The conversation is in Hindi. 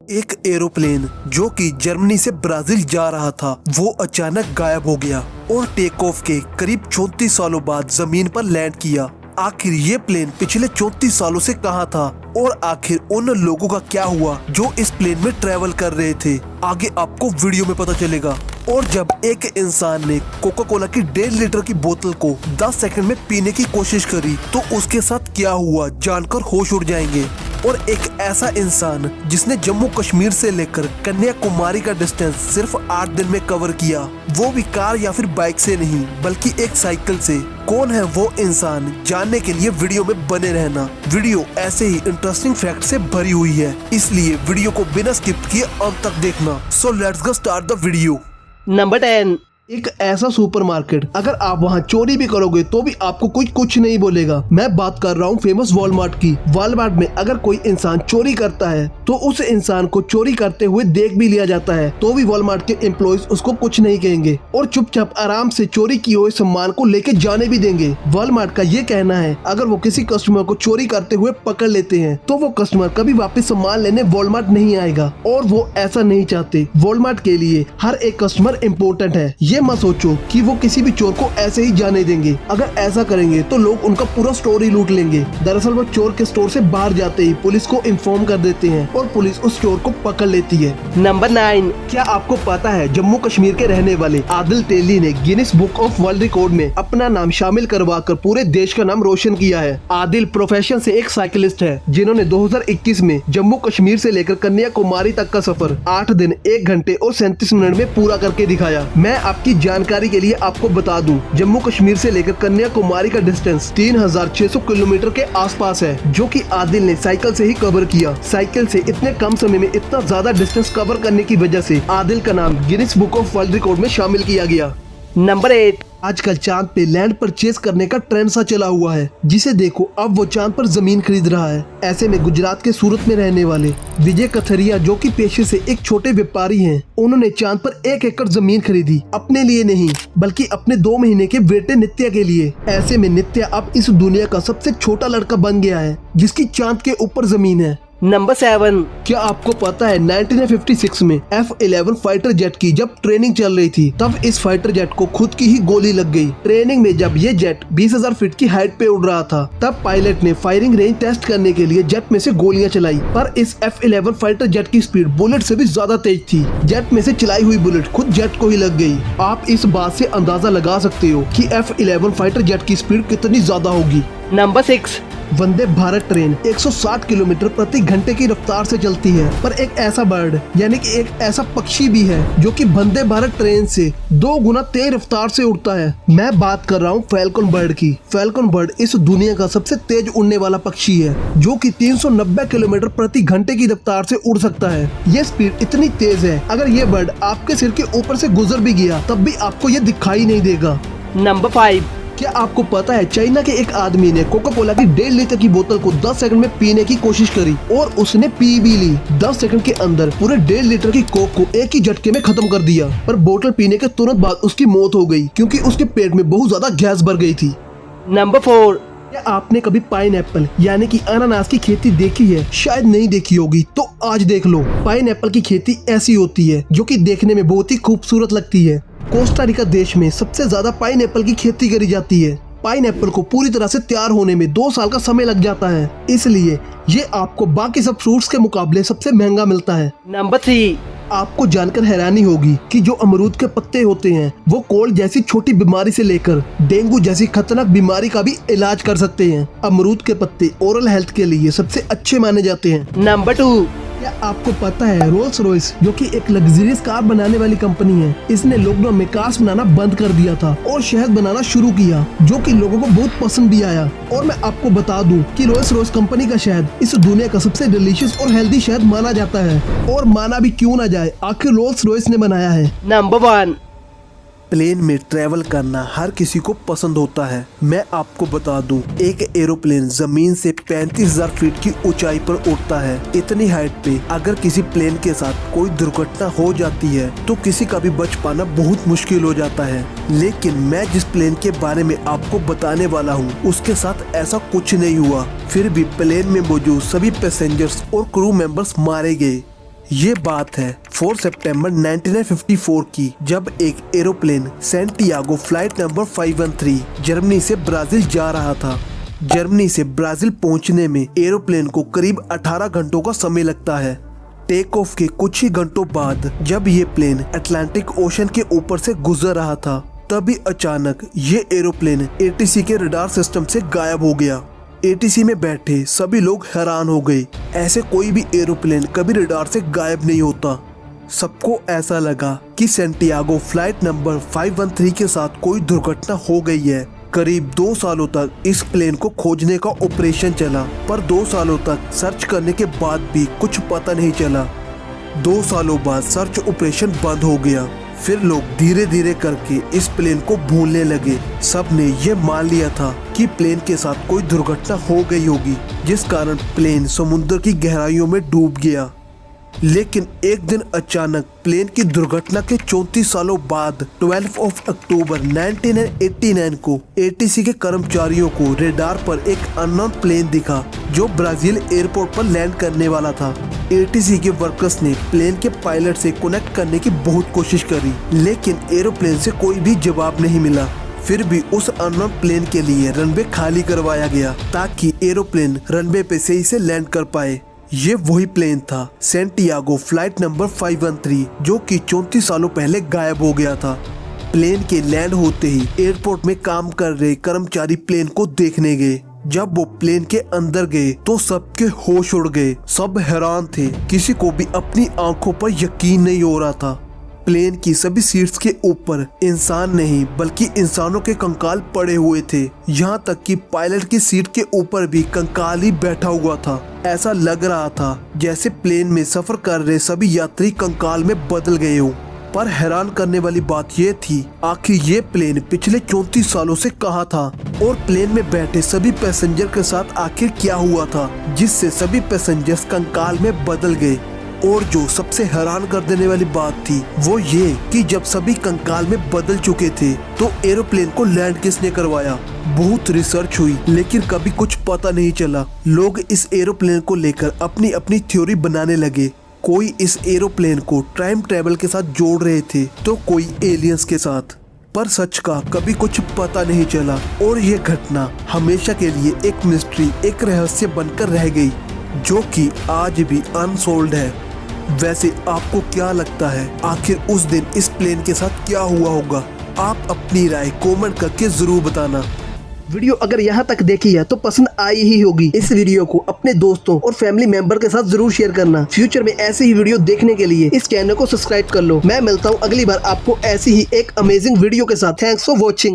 एक एरोप्लेन जो कि जर्मनी से ब्राजील जा रहा था वो अचानक गायब हो गया और टेक ऑफ के करीब 34 सालों बाद जमीन पर लैंड किया। आखिर ये प्लेन पिछले 34 सालों से कहाँ था और आखिर उन लोगों का क्या हुआ जो इस प्लेन में ट्रेवल कर रहे थे, आगे आपको वीडियो में पता चलेगा। और जब एक इंसान ने कोका कोला की 1.5 लीटर की बोतल को 10 सेकंड में पीने की कोशिश करी तो उसके साथ क्या हुआ जानकर होश उड़ जाएंगे। और एक ऐसा इंसान जिसने जम्मू कश्मीर से लेकर कन्याकुमारी का डिस्टेंस सिर्फ 8 दिन में कवर किया, वो भी कार या फिर बाइक से नहीं बल्कि एक साइकिल से। कौन है वो इंसान, जानने के लिए वीडियो में बने रहना। वीडियो ऐसे ही इंटरेस्टिंग फैक्ट से भरी हुई है, इसलिए वीडियो को बिना स्किप किए अंत तक देखना। So let's go start the video. Number 10। एक ऐसा सुपरमार्केट, अगर आप वहाँ चोरी भी करोगे तो भी आपको कोई कुछ नहीं बोलेगा। मैं बात कर रहा हूँ फेमस वॉलमार्ट की। वॉलमार्ट में अगर कोई इंसान चोरी करता है तो उस इंसान को चोरी करते हुए देख भी लिया जाता है तो भी वॉलमार्ट के एम्प्लॉइज उसको कुछ नहीं कहेंगे और चुपचाप आराम से चोरी किए हुए सामान को लेके जाने भी देंगे। वॉलमार्ट का ये कहना है अगर वो किसी कस्टमर को चोरी करते हुए पकड़ लेते हैं तो वो कस्टमर कभी वापस सामान लेने वॉलमार्ट नहीं आएगा और वो ऐसा नहीं चाहते। वॉलमार्ट के लिए हर एक कस्टमर इम्पोर्टेंट है। ये मत सोचो कि वो किसी भी चोर को ऐसे ही जाने देंगे। अगर ऐसा करेंगे तो लोग उनका पूरा स्टोर ही लूट लेंगे। दरअसल वो चोर के स्टोर से बाहर जाते ही पुलिस को इन्फॉर्म कर देते हैं और पुलिस उस चोर को पकड़ लेती है। नंबर 9। क्या आपको पता है जम्मू कश्मीर के रहने वाले आदिल तेली ने Guinness book of world record में अपना नाम शामिल करवाकर पूरे देश का नाम रोशन किया है। आदिल प्रोफेशन से एक साइकिलिस्ट है जिन्होंने 2021 में जम्मू कश्मीर से लेकर कन्याकुमारी तक का सफर 8 दिन 1 घंटे और 37 मिनट में पूरा करके दिखाया। मैं आपकी जानकारी के लिए आपको बता दूं, जम्मू कश्मीर से लेकर कन्याकुमारी का डिस्टेंस 3600 किलोमीटर के आसपास है, जो कि आदिल ने साइकिल से ही कवर किया। साइकिल से इतने कम समय में इतना ज्यादा डिस्टेंस कवर करने की वजह से आदिल का नाम Guinness book of world record में शामिल किया गया। नंबर 8। आजकल चांद पे लैंड परचेज करने का ट्रेंड सा चला हुआ है, जिसे देखो अब वो चांद पर जमीन खरीद रहा है। ऐसे में गुजरात के सूरत में रहने वाले विजय कथरिया, जो कि पेशे से एक छोटे व्यापारी हैं, उन्होंने चांद पर 1 एकड़ जमीन खरीदी, अपने लिए नहीं बल्कि अपने 2 महीने के बेटे नित्या के लिए। ऐसे में नित्या अब इस दुनिया का सबसे छोटा लड़का बन गया है जिसकी चांद के ऊपर जमीन है। नंबर 7। क्या आपको पता है 1956 में F-11 फाइटर जेट की जब ट्रेनिंग चल रही थी तब इस फाइटर जेट को खुद की ही गोली लग गई। ट्रेनिंग में जब ये जेट 20,000 फीट की हाइट पे उड़ रहा था तब पायलट ने फायरिंग रेंज टेस्ट करने के लिए जेट में से गोलियां चलाई, पर इस F-11 फाइटर जेट की स्पीड बुलेट से भी ज्यादा तेज थी। जेट में से चलाई हुई बुलेट खुद जेट को ही लग गई। आप इस बात से अंदाजा लगा सकते हो कि F-11 फाइटर जेट की स्पीड कितनी ज्यादा होगी। Number 6। Vande Bharat train 160 kilometre प्रति घंटे की रफ्तार से चलती है, पर एक ऐसा बर्ड यानी कि एक ऐसा पक्षी भी है जो कि वंदे भारत ट्रेन से 2 गुना तेज रफ्तार से उड़ता है। मैं बात कर रहा हूँ फैल्कन बर्ड की। फैल्कन बर्ड इस दुनिया का सबसे तेज उड़ने वाला पक्षी है जो कि 390 किलोमीटर प्रति घंटे की रफ्तार से उड़ सकता है। ये स्पीड इतनी तेज है अगर ये बर्ड आपके सिर के ऊपर से गुजर भी गया तब भी आपको ये दिखाई नहीं देगा। नंबर 5। क्या आपको पता है चाइना के एक आदमी ने कोका कोला की 1.5 लीटर की बोतल को 10 सेकंड में पीने की कोशिश करी और उसने पी भी ली। 10 सेकंड के अंदर पूरे 1.5 लीटर की कोक को एक ही झटके में खत्म कर दिया, पर बोतल पीने के तुरंत बाद उसकी मौत हो गई क्योंकि उसके पेट में बहुत ज्यादा गैस भर गई थी। नंबर 4। क्या आपने कभी पाइनएप्पल यानी कि अनानास की खेती देखी है? शायद नहीं देखी होगी तो आज देख लो। पाइनएप्पल की खेती ऐसी होती है जो कि देखने में बहुत ही खूबसूरत लगती है। कोस्टा रिका देश में सबसे ज्यादा पाइनएप्पल की खेती करी जाती है। पाइनएप्पल को पूरी तरह से तैयार होने में 2 साल का समय लग जाता है, इसलिए ये आपको बाकी सब फ्रूट्स के मुकाबले सबसे महंगा मिलता है। नंबर 3। आपको जानकर हैरानी होगी कि जो अमरूद के पत्ते होते हैं वो कोल्ड जैसी छोटी बीमारी से लेकर डेंगू जैसी खतरनाक बीमारी का भी इलाज कर सकते हैं। अमरूद के पत्ते ओरल हेल्थ के लिए सबसे अच्छे माने जाते हैं। नंबर 2। क्या आपको पता है रोल्स रॉयस, जो कि एक लग्जरियस कार बनाने वाली कंपनी है, इसने लॉकडाउन में कार्स बनाना बंद कर दिया था और शहद बनाना शुरू किया, जो कि लोगों को बहुत पसंद भी आया। और मैं आपको बता दूं कि रोल्स रॉयस कंपनी का शहद इस दुनिया का सबसे डिलीशियस और हेल्दी शहद माना जाता है, और माना भी क्यों ना जाए, आखिर रोल्स रॉयस ने बनाया है। नंबर 1। प्लेन में ट्रैवल करना हर किसी को पसंद होता है। मैं आपको बता दूं, एक एरोप्लेन जमीन से 35,000 फीट की ऊंचाई पर उड़ता है। इतनी हाइट पे अगर किसी प्लेन के साथ कोई दुर्घटना हो जाती है तो किसी का भी बच पाना बहुत मुश्किल हो जाता है। लेकिन मैं जिस प्लेन के बारे में आपको बताने वाला हूँ उसके साथ ऐसा कुछ नहीं हुआ, फिर भी प्लेन में मौजूद सभी पैसेंजर्स और क्रू मेंबर्स मारे गए। ये बात है 4 सितंबर 1954 की, जब एक aeroplane Santiago flight number 513 Germany से ब्राजील जा रहा था। जर्मनी से ब्राजील पहुंचने में एरोप्लेन को करीब 18 घंटों का समय लगता है। टेक ऑफ के कुछ ही घंटों बाद जब ये प्लेन अटलांटिक ओशन के ऊपर से गुजर रहा था, तभी अचानक ये एरोप्लेन एटीसी के रडार सिस्टम से गायब हो गया। एटीसी में बैठे सभी लोग हैरान हो गए। ऐसे कोई भी एरोप्लेन कभी रडार से गायब नहीं होता। सबको ऐसा लगा कि सैंटियागो फ्लाइट नंबर 513 के साथ कोई दुर्घटना हो गई है। करीब 2 सालों तक इस प्लेन को खोजने का ऑपरेशन चला, पर 2 सालों तक सर्च करने के बाद भी कुछ पता नहीं चला। 2 सालों बाद सर्च ऑपरेशन बंद हो गया। फिर लोग धीरे धीरे करके इस प्लेन को भूलने लगे। सबने ये मान लिया था कि प्लेन के साथ कोई दुर्घटना हो गई होगी, जिस कारण प्लेन समुद्र की गहराइयों में डूब गया। लेकिन एक दिन अचानक प्लेन की दुर्घटना के 34 सालों बाद 12 अक्टूबर 1989 को एटीसी के कर्मचारियों को रेडार पर एक अननोन प्लेन दिखा जो ब्राजील एयरपोर्ट पर लैंड करने वाला था। एटीसी के वर्कर्स ने प्लेन के पायलट से कनेक्ट करने की बहुत कोशिश करी, लेकिन एरोप्लेन से कोई भी जवाब नहीं मिला। फिर भी उस अननोन प्लेन के लिए रनवे खाली करवाया गया ताकि एरोप्लेन रनवे पे सही से लैंड कर पाए। ये वही प्लेन था सैंटियागो फ्लाइट नंबर 513 जो कि 34 सालों पहले गायब हो गया था। प्लेन के लैंड होते ही एयरपोर्ट में काम कर रहे कर्मचारी प्लेन को देखने गए। जब वो प्लेन के अंदर गए तो सबके होश उड़ गए। सब हैरान थे, किसी को भी अपनी आंखों पर यकीन नहीं हो रहा था। प्लेन की सभी सीट्स के ऊपर इंसान नहीं बल्कि इंसानों के कंकाल पड़े हुए थे। यहाँ तक कि पायलट की सीट के ऊपर भी कंकाल ही बैठा हुआ था। ऐसा लग रहा था जैसे प्लेन में सफर कर रहे सभी यात्री कंकाल में बदल गए हों। पर हैरान करने वाली बात यह थी, आखिर ये प्लेन पिछले 34 सालों से कहाँ था और प्लेन में बैठे सभी पैसेंजर के साथ आखिर क्या हुआ था जिससे सभी पैसेंजर्स कंकाल में बदल गए। और जो सबसे हैरान कर देने वाली बात थी वो ये कि जब सभी कंकाल में बदल चुके थे तो एरोप्लेन को लैंड किसने करवाया। बहुत रिसर्च हुई लेकिन कभी कुछ पता नहीं चला। लोग इस एरोप्लेन को लेकर अपनी अपनी थ्योरी बनाने लगे। कोई इस एरोप्लेन को टाइम ट्रेवल के साथ जोड़ रहे थे तो कोई एलियंस के साथ, पर सच का कभी कुछ पता नहीं चला और ये घटना हमेशा के लिए एक मिस्ट्री, एक रहस्य बनकर रह गई जो कि आज भी अनसोल्व्ड है। वैसे आपको क्या लगता है आखिर उस दिन इस प्लेन के साथ क्या हुआ होगा? आप अपनी राय कमेंट करके जरूर बताना। वीडियो अगर यहाँ तक देखी है तो पसंद आई ही होगी। इस वीडियो को अपने दोस्तों और फैमिली मेंबर के साथ जरूर शेयर करना। फ्यूचर में ऐसी ही वीडियो देखने के लिए इस चैनल को सब्सक्राइब कर लो। मैं मिलता हूँ अगली बार आपको ऐसी ही एक अमेजिंग वीडियो के साथ। Thanks for watching.